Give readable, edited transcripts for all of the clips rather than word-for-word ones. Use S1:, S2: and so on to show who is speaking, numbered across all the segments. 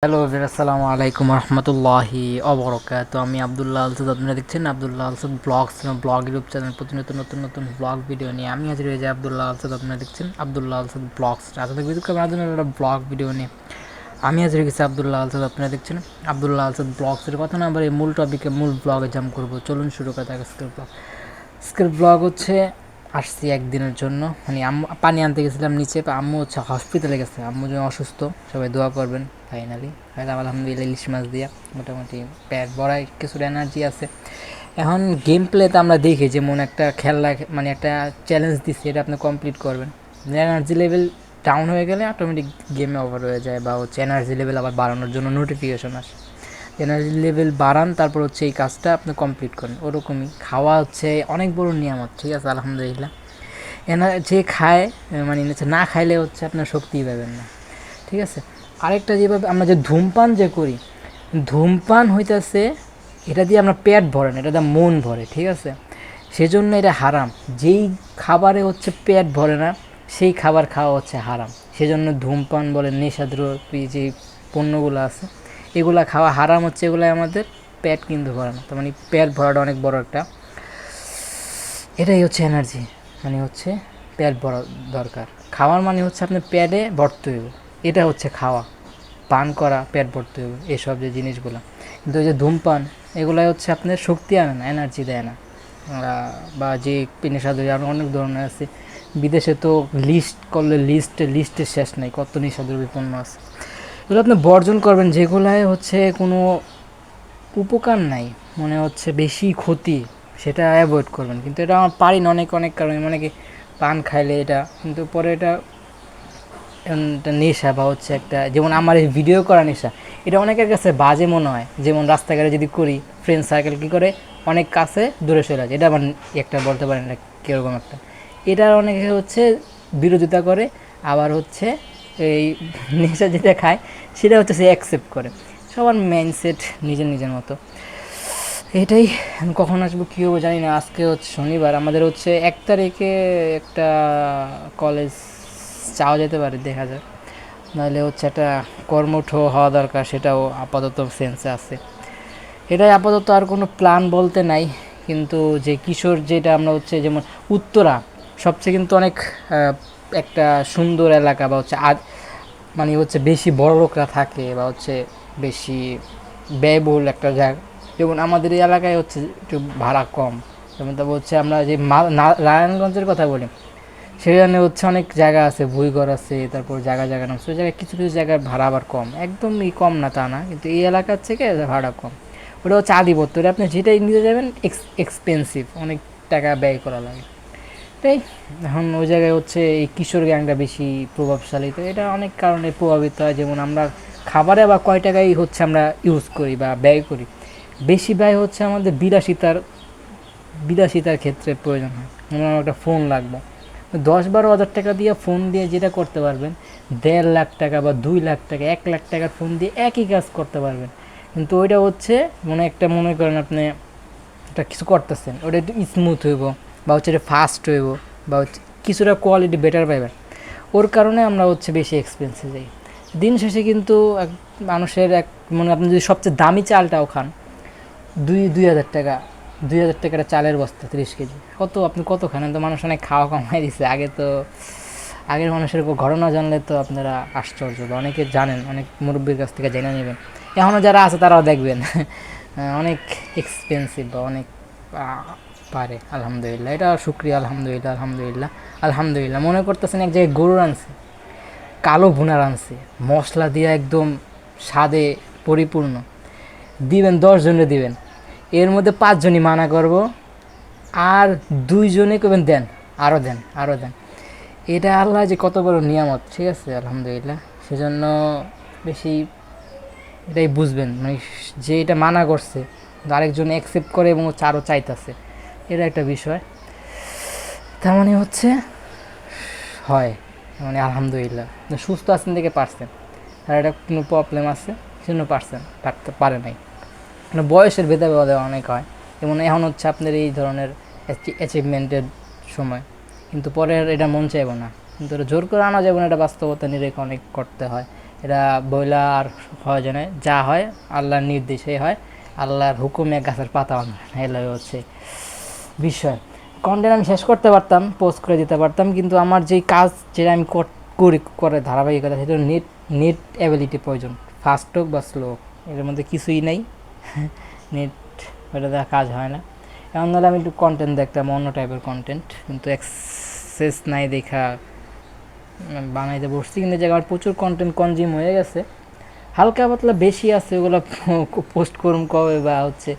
S1: Hello আসসালামু আলাইকুম রহমতুল্লাহি অবরকাত। আমি আবদুল্লাহ আলসাদ, আপনারা দেখছেন আবদুল্লাহ আলসাদ ব্লগ ইউটিউব চ্যানেল। প্রতিনিয়ত নতুন নতুন ব্লগ ভিডিও নিয়ে আমি হাজির হয়ে যাই আবদুল্লাহ আলসাদ। আপনারা দেখছেন আবদুল্লাহ আলসাদ ব্লগস। আজকে ভিডিও করার জন্য একটা ব্লগ ভিডিও নিয়ে আমি হাজির হয়ে গেছি আবদুল্লাহ আলসাদ। আপনারা দেখছেন আবদুল্লাহ আলসাদ ব্লগসের কথা না আবার এই মূল টপিকে মূল ব্লগে জাম্প করবো। চলুন শুরু করা যাক আজকের ব্লগ। আজকের ব্লগ হচ্ছে আসছি একদিনের জন্য, মানে আম্মু পানি আনতে গেছিলাম নিচে, আম্মু হচ্ছে হসপিটালে গেছে, আম্মু যেন অসুস্থ, সবাই দোয়া করবেন। ফাইনালি আলহামদুলিল্লাহ ইলিশ মাছ দিয়া মোটামুটি পেট ভরায়, কিছুটা এনার্জি আছে। এখন গেম প্লেতে আমরা দেখি যেমন একটা খেলা, মানে একটা চ্যালেঞ্জ দিচ্ছে, এটা আপনি কমপ্লিট করবেন, এনার্জি লেভেল ডাউন হয়ে গেলে অটোমেটিক গেমে ওভার হয়ে যায়, বা হচ্ছে এনার্জি লেভেল আবার বাড়ানোর জন্য নোটিফিকেশন আসে, এনার্জি লেভেল বাড়ান, তারপর হচ্ছে এই কাজটা আপনি কমপ্লিট করেন। ওরকমই খাওয়া হচ্ছে অনেক বড় নিয়ামত, ঠিক আছে আলহামদুলিল্লাহ। যে খায়, মানে না খাইলে হচ্ছে আপনার শক্তিই পাবেন না, ঠিক আছে। আরেকটা যেভাবে আমরা যে ধূমপান যে করি, ধূমপান হইতেছে এটা দিয়ে আমরা পেট ভরে না, এটা দিয়ে মন ভরে, ঠিক আছে। সেজন্য এটা হারাম। যেই খাবারে হচ্ছে পেট ভরে না সেই খাবার খাওয়া হচ্ছে হারাম। সেজন্য ধূমপান বলে নেশাদ্রব্য যে পণ্যগুলো আছে এগুলা খাওয়া হারাম হচ্ছে, এগুলো আমাদের পেট কিন্তু ভরে না। তার মানে পেট ভরাটা অনেক বড় একটা, এটাই হচ্ছে এনার্জি, মানে হচ্ছে পেট ভরা দরকার। খাওয়ার মানে হচ্ছে আপনার পেটে ভরতে হইব, এটা হচ্ছে খাওয়া। পান করা, পেট ভরতে হবে, এসব যে জিনিসগুলো। কিন্তু ওই যে ধূমপান, এগুলাই হচ্ছে আপনার শক্তি আনে না, এনার্জি দেয় না। বা যে নেশাদ্রব্য আরও অনেক ধরনের আছে, বিদেশে তো লিস্ট করলে লিস্টের শেষ নেই, কত নেশাদ্রব্য পণ্য আছে। এগুলো আপনি বর্জন করবেন, যেগুলায় হচ্ছে কোনো উপকার নাই, মনে হচ্ছে বেশি ক্ষতি, সেটা অ্যাভয়েড করবেন। কিন্তু এটা আমার পারি না অনেক অনেক কারণে, মানে কি পান খাইলে এটা, কিন্তু পরে এটা একটা নেশা, বা হচ্ছে একটা, যেমন আমার এই ভিডিও করা নেশা, এটা অনেকের কাছে বাজে মনে হয়। যেমন রাস্তাঘাটে যদি করি, ফ্রেন্ড সার্কেল কী করে অনেক কাছে দূরে সরে যায়, এটা আমার একটা বলতে পারেন এটা কীরকম একটা, এটার অনেকে হচ্ছে বিরোধিতা করে। আবার হচ্ছে এই নেশা যেটা খায় সেটা হচ্ছে সে অ্যাকসেপ্ট করে। সবার মাইন্ডসেট নিজের নিজের মতো, এটাই। কখন আসবো কী হবো জানি না। আজকে হচ্ছে শনিবার, আমাদের হচ্ছে 1 তারিখে একটা কলেজ চাওয়া যেতে পারে, দেখা যায়। নাহলে হচ্ছে একটা কর্মঠ হওয়া দরকার, সেটাও আপাতত সেন্সে আছে। এটাই আপাতত, আর কোনো প্ল্যান বলতে নাই। কিন্তু যে কিশোর যেটা আমরা হচ্ছে, যেমন উত্তরা সবচেয়ে কিন্তু অনেক একটা সুন্দর এলাকা, বা হচ্ছে মানে হচ্ছে বেশি বড় লোকরা থাকে, বা হচ্ছে বেশি ব্যয়বহুল একটা জায়গা। যেমন আমাদের এই এলাকায় হচ্ছে একটু ভাড়া কম। যেমন তারপর হচ্ছে আমরা যে নারায়ণগঞ্জের কথা বলি, সেখানে হচ্ছে অনেক জায়গা আছে, ভুইগড় আছে, তারপর জায়গা জায়গা নাম, সেই জায়গায় কিছু কিছু জায়গায় ভাড়া আবার কম, একদমই কম না তা না, কিন্তু এই এলাকার থেকে ভাড়া কম। ওটা হচ্ছে আধিপত্য, ওটা আপনি যেটাই নিতে যাবেন এক্সপেন্সিভ, অনেক টাকা ব্যয় করা লাগে। তাই এখন ওই জায়গায় হচ্ছে এই কিশোর গ্যাংটা বেশি প্রভাবশালী, তো এটা অনেক কারণে প্রভাবিত হয়। যেমন আমরা খাবারে বা কয় টাকাই হচ্ছে আমরা ইউজ করি বা ব্যয় করি, বেশি ব্যয় হচ্ছে আমাদের বিলাসিতার ক্ষেত্রে প্রয়োজন হয়। যেমন আমার একটা ফোন লাগবে, 10-12 হাজার টাকা দিয়ে ফোন দিয়ে যেটা করতে পারবেন, 1.5 লাখ টাকা বা 2 লাখ টাকা 1 লাখ টাকার ফোন দিয়ে একই কাজ করতে পারবেন। কিন্তু ওইটা হচ্ছে মনে করেন আপনি একটা কিছু করতেছেন, ওটা একটু স্মুথ হইব, বা হচ্ছে এটা ফাস্ট হইব, বা হচ্ছে কিছুটা কোয়ালিটি বেটার পাইবেন। ওর কারণে আমরা হচ্ছে বেশি এক্সপেন্সে যাই। দিন শেষে কিন্তু এক মানুষের আপনি যদি সবচেয়ে দামি চালটাও খান, 2-2 হাজার টাকা, 2 হাজার টাকার চালের বস্তা 30 কেজি, আপনি কত খান? তো মানুষ অনেক খাওয়া কমাই দিচ্ছে। আগের মানুষের ঘটনা জানলে তো আপনারা আশ্চর্য, বা অনেকে জানেন, অনেক মুরব্বীর কাছ থেকে জেনে নেবেন। এখনও যারা আছে তারাও দেখবেন অনেক এক্সপেন্সিভ, বা অনেক পারে। আলহামদুলিল্লাহ, এটা শুক্রিয়া, আলহামদুলিল্লাহ আলহামদুলিল্লাহ আলহামদুলিল্লাহ। মনে করতেছেন এক জায়গায় গরু আনছে, কালো ভুনা রানছে, মশলা দিয়ে একদম স্বাদে পরিপূর্ণ, দিবেন 10 জনে দিবেন, এর মধ্যে 5 জনই মানা করব, আর 2 জনে করবেন দেন, আরও দেন, আরও দেন। এটা আল্লাহ যে কত বড় নিয়ামত, ঠিক আছে আলহামদুলিল্লাহ। সেজন্য বেশি এটাই বুঝবেন, মানে যে এটা মানা করছে আরেকজন অ্যাকসেপ্ট করে এবং হচ্ছে আরও চাইতেছে, এটা একটা বিষয়। তার মানে হচ্ছে হয়, মানে আলহামদুলিল্লাহ সুস্থ আছেন থেকে পারছেন, আর এটা কোনো প্রবলেম আছে সেজন্য পারছেন, থাকতে পারে নাই। মানে বয়সের ভেদাভেদ অনেক হয়। যেমন এখন হচ্ছে আপনার এই ধরনের অ্যাচিভমেন্টের সময়, কিন্তু পরে এটা মন চাইব না, কিন্তু এটা জোর করে আনা যাবে না, এটা বাস্তবতা নিয়ে রেখে অনেক করতে হয়। এটা বইলা আর হয় জানে, যা হয় আল্লাহর নির্দেশে হয়, আল্লাহর হুকুমে গাছের পাতা না, এলাই হচ্ছে বিষয়। কন্টেন্ট আমি শেষ করতে পারতাম, পোস্ট করে দিতে পারতাম, কিন্তু আমার যেই কাজ যেটা আমি করি করে ধারাবাহিকতা, সেটা নেট নেট অ্যাবিলিটি প্রয়োজন, ফাস্ট হোক বা স্লো, এর মধ্যে কিছুই নেই। নেট ওটা দেওয়া কাজ হয় না। এমন হলে আমি একটু কন্টেন্ট দেখতাম, অন্য টাইপের কন্টেন্ট, কিন্তু অ্যাক্সেস নাই দেখা বানাইতে বসছি। কিন্তু যে আমার প্রচুর কন্টেন্ট কনজিউম হয়ে গেছে, হালকা পাতলা বেশি আছে, ওগুলো পোস্ট করুম কবে বা হচ্ছে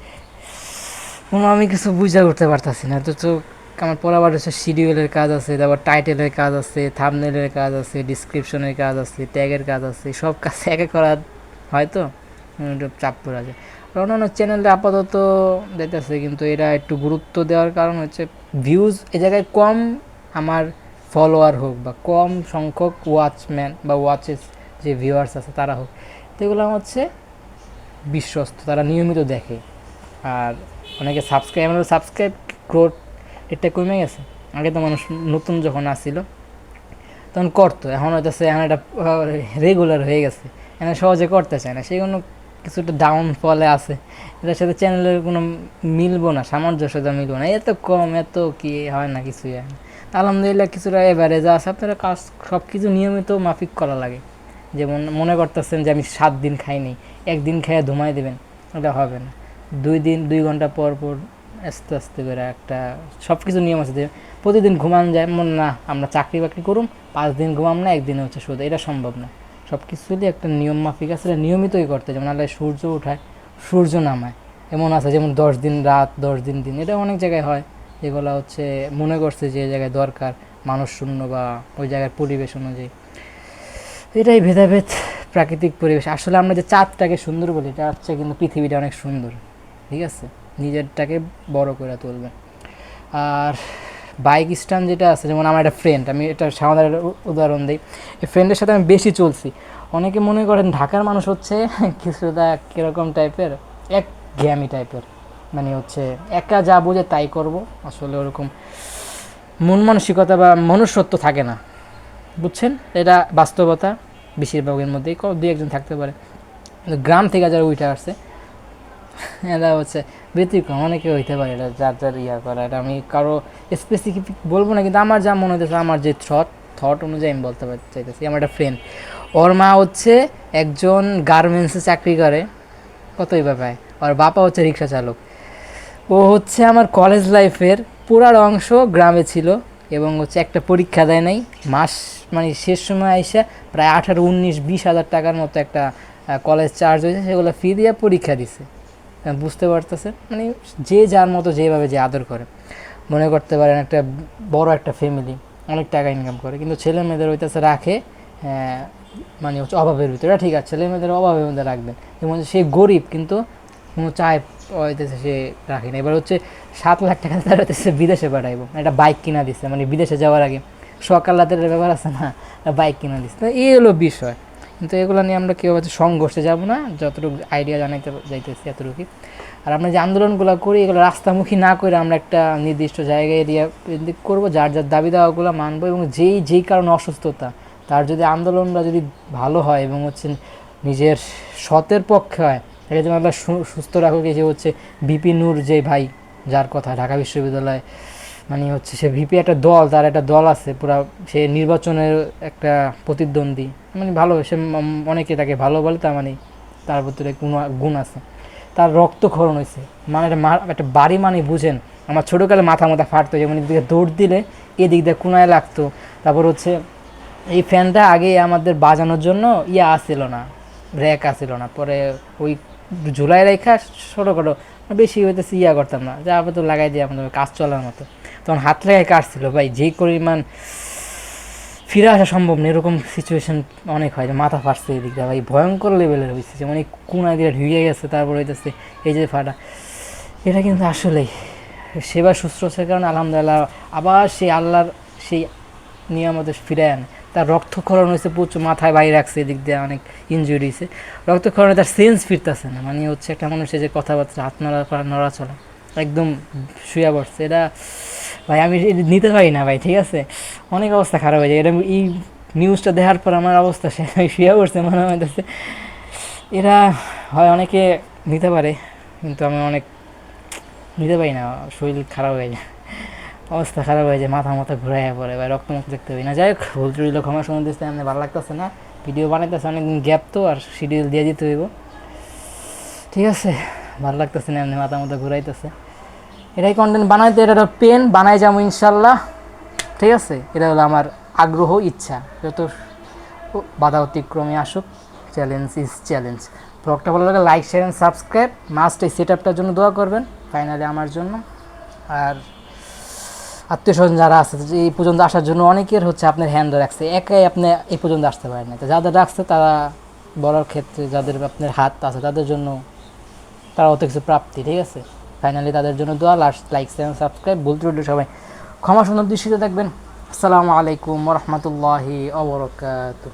S1: কোনো আমি কিছু বুঝা করতে পারতাছি না। তো আমার পড়াবার হচ্ছে শিডিউলের কাজ আছে, তারপর টাইটেলের কাজ আছে, থাম্বনেলের কাজ আছে, ডিসক্রিপশনের কাজ আছে, ট্যাগের কাজ আছে, সব কাজ একে করা হয়তো একটু চাপ পড়া যায়। আর অন্যান্য চ্যানেলে আপাতত দেখতেছে, কিন্তু এরা একটু গুরুত্ব দেওয়ার কারণ হচ্ছে ভিউজ এ জায়গায় কম, আমার ফলোয়ার হোক বা কম সংখ্যক ওয়াচম্যান বা ওয়াচেস যে ভিউয়ার্স আছে তারা হোক, তো এগুলো হচ্ছে বিশ্বস্ত, তারা নিয়মিত দেখে। আর অনেকে সাবস্ক্রাইব গ্রোথ এটা কমে গেছে। আগে তো মানুষ নতুন যখন আসছিল তখন করতো, এখন হইতেছে এখন এটা রেগুলার হয়ে গেছে, এখন সহজে করতে চায় না, সেই জন্য কিছুটা ডাউনফলে আছে। এটার সাথে চ্যানেলের কোনো মিলবো না, সামঞ্জস্যতা মিলবো না, এত কম, এত কি হয় না, কিছুই হয় না। আলহামদুলিল্লাহ কিছুটা এভারেজ আছে। আপনারা কাজ সব কিছু নিয়মিত মাফিক করা লাগে। যেমন মনে করতেছেন যে আমি 7 দিন খাইনি, একদিন খেয়ে ধুমাই দেবেন, এটা হবে না। 2 ঘন্টা পর পর আস্তে আস্তে করে একটা সব কিছু নিয়ম আছে যে প্রতিদিন ঘুমান যায় মন না, আমরা চাকরি বাকরি করুম 5 দিন ঘুমাম না, একদিনে হচ্ছে শুধু, এটা সম্ভব না। সব কিছুরই একটা নিয়ম মাফিক আছে, নিয়মিতই করতে। যেমন আল্লাহ সূর্য ওঠায় সূর্য নামায়, এমন আছে যেমন 10 দিন রাত 10 দিন দিন, এটা অনেক জায়গায় হয়, যেগুলো হচ্ছে মনে করছে যে জায়গায় দরকার মানুষ শূন্য বা ওই জায়গার পরিবেশ অনুযায়ী। এটাই ভেদাভেদ, প্রাকৃতিক পরিবেশ। আসলে আমরা যে চাঁদটাকে সুন্দর বলি, এটা হচ্ছে কিন্তু পৃথিবীটা অনেক সুন্দর, ঠিক আছে, নিজেরটাকে বড় করে তুলবে। আর বাইক স্ট্যান্ড যেটা আছে, যেমন আমার একটা ফ্রেন্ড, আমি এটা সাধারণ উদাহরণ দিই, এই ফ্রেন্ডের সাথে আমি বেশি চলছি। অনেকে মনে করেন ঢাকার মানুষ হচ্ছে কিছুটা কীরকম টাইপের, এক জ্ঞানী টাইপের, মানে হচ্ছে একা যা বোঝে তাই করব, আসলে ওরকম মন মানসিকতা বা মনুষ্যত্ব থাকে না, বুঝছেন? এটা বাস্তবতা, বেশিরভাগের মধ্যেই 2-1 জন থাকতে পারে। গ্রাম থেকে যারা উঠে আসছে এরা হচ্ছে ব্যতিক্রম, অনেকে হইতে পারে, এটা যার যার ইয়া করা, এটা আমি কারো স্পেসিফিক বলবো না, কিন্তু আমার যা মনে হইতেছে, আমার যে থট অনুযায়ী আমি বলতে চাইতেছি। আমার একটা ফ্রেন্ড, ওর মা হচ্ছে একজন গার্মেন্টসে চাকরি করে, কতই বা পায়, ওর বাবা হচ্ছে রিক্সা চালক। ও হচ্ছে আমার কলেজ লাইফের পুরার অংশ গ্রামে ছিল, এবং হচ্ছে একটা পরীক্ষা দেয় নাই, মাস মানে শেষ সময় আইসা প্রায় 18-19-20 হাজার টাকার মতো একটা কলেজ চার্জ হয়েছে, সেগুলো ফি দিয়ে পরীক্ষা দিছে। বুঝতে পারতেছে, মানে যে যার মতো যেভাবে যে আদর করে। মনে করতে পারেন একটা বড় একটা ফ্যামিলি, অনেক টাকা ইনকাম করে, কিন্তু ছেলে মেয়েদের হইতেছে রাখে মানে হচ্ছে অভাবের ভিতরে। ঠিক আছে, ছেলে মেয়েদের অভাবের মধ্যে রাখবেন, যেমন সে গরিব কিন্তু কোনো চায় হইতেছে সে রাখে না। এবার হচ্ছে 7 লাখ টাকা তার হইতেছে বিদেশে পাঠাইবো, একটা বাইক কিনা দিচ্ছে, মানে বিদেশে যাওয়ার আগে সকাল রাতের ব্যাপার আছে না, বাইক কিনা দিচ্ছে। তো এই হলো বিষয়। কিন্তু এগুলো নিয়ে আমরা কেউ হচ্ছে সংঘর্ষে যাবো না, যতটুকু আইডিয়া জানাইতে যাইতেছি এতটুকু। আর আমরা যে আন্দোলনগুলো করি, এগুলো রাস্তামুখী না করে আমরা একটা নির্দিষ্ট জায়গায় এরিয়া করবো, যার যার দাবি দাওয়াগুলো মানবো, এবং যেই কারণে অসুস্থতা, তার যদি আন্দোলনটা যদি ভালো হয় এবং হচ্ছে নিজের সতের পক্ষে হয়, তাকে যেন আমরা সুস্থ রাখুক। যে হচ্ছে বিপি নূর যে ভাই, যার কথা ঢাকা বিশ্ববিদ্যালয়, মানে হচ্ছে সে ভিপি একটা দল, তার একটা দল আছে পুরা, সে নির্বাচনের একটা প্রতিদ্বন্দ্বী, মানে ভালো, সে অনেকে তাকে ভালো বলে, তার মানে তার ভিতরে কোনো গুণ আছে। তার রক্তক্ষরণ হয়েছে, মানে একটা বাড়ি মানে বুঝেন, আমার ছোটোকালে মাথা ফাটতো, যেমন এদিকে দৌড় দিলে এদিক দিয়ে কোনায় লাগতো। তারপর হচ্ছে এই ফ্যানটা আগে আমাদের বাজানোর জন্য আসছিল না, র্যাক আসছিল না, পরে ওই ঝুলাই রেখা ছোটোখাটো বেশি হইতেছে করতাম না, যা আপাতত লাগাই দিয়ে আমাদের কাজ চলার মতো। তখন হাত লেগায় কাটছিল ভাই, যেই পরিমাণ ফিরে আসা সম্ভব না, এরকম সিচুয়েশন অনেক হয়, যে মাথা ফাটছে এদিকটা ভাই, ভয়ঙ্কর লেভেলের হয়েছে, যেমন এই কোনায় দিয়ে ঢুকে গেছে, তারপর হইতেছে এই যে ফাটা। এটা কিন্তু আসলেই সেবা শুশ্রূষার কারণে আলহামদুলিল্লাহ আবার সেই আল্লাহর সেই নিয়ামতে ফিরে আনে। তার রক্তক্ষরণ হয়েছে প্রচুর, মাথায় বাইরে রাখছে, এদিক দিয়ে অনেক ইনজুরি হয়েছে, রক্তক্ষরণে তার সেন্স ফিরতেছে না, মানে হচ্ছে একটা মানুষের যে কথাবার্তা, হাত নড়াচলা একদম শুয়ে পড়ছে। এটা ভাই আমি নিতে পারি না ভাই, ঠিক আছে, অনেক অবস্থা খারাপ হয়ে যায়। এটা এই নিউজটা দেখার পর আমার অবস্থা শুয়ে পড়ছে, মনে হইতেছে এরা হয় অনেকে নিতে পারে, কিন্তু আমি অনেক নিতে পারি না, শরীর খারাপ হয়ে যায়, অবস্থা খারাপ হয়ে যায়, মাথা মাথা ঘুরাইয়া পড়ে বা রক্ত মুখ দেখতে পারি না। যাই হোক, ভুল ত্রুটিগুলো ক্ষমা সুন্দর দিচ্ছে, এমনি ভালো লাগতেছে না, ভিডিও বানাইতেছে অনেকদিন গ্যাপ তো, আর শিডিউল দিয়ে দিতে হইব, ঠিক আছে। ভালো লাগতেছে না, এমনি মাথা মাথা ঘুরাইতেছে, এটাই কন্টেন্ট বানাইতে, এটা একটা পেন বানাই যাবো ইনশাল্লাহ, ঠিক আছে। এটা হলো আমার আগ্রহ, ইচ্ছা, যত বাধা অতিক্রমে আসুক, চ্যালেঞ্জ ইজ চ্যালেঞ্জ। ব্লগটা ভালো লাগে like share and subscribe, must এই সেট আপটার জন্য দোয়া করবেন ফাইনালি আমার জন্য। আর আত্মীয় স্বজন যারা আছে এই পর্যন্ত আসার জন্য অনেকের হচ্ছে আপনার হ্যান্ড রাখছে, একাই আপনি এই পর্যন্ত আসতে পারেন না, তো যাদের রাখছে তারা বলার ক্ষেত্রে, যাদের আপনার হাত আছে তাদের জন্য তারা অত কিছু প্রাপ্তি, ঠিক আছে। ফাইনালি তাদের জন্য দোয়া, লাইক শেয়ার সাবস্ক্রাইব, ভুল ত্রুটি সবাই ক্ষমা সুন্দর দৃষ্টিতে দেখবেন। আসসালামু আলাইকুম ওয়া রাহমাতুল্লাহি ওয়া বারাকাতুহু।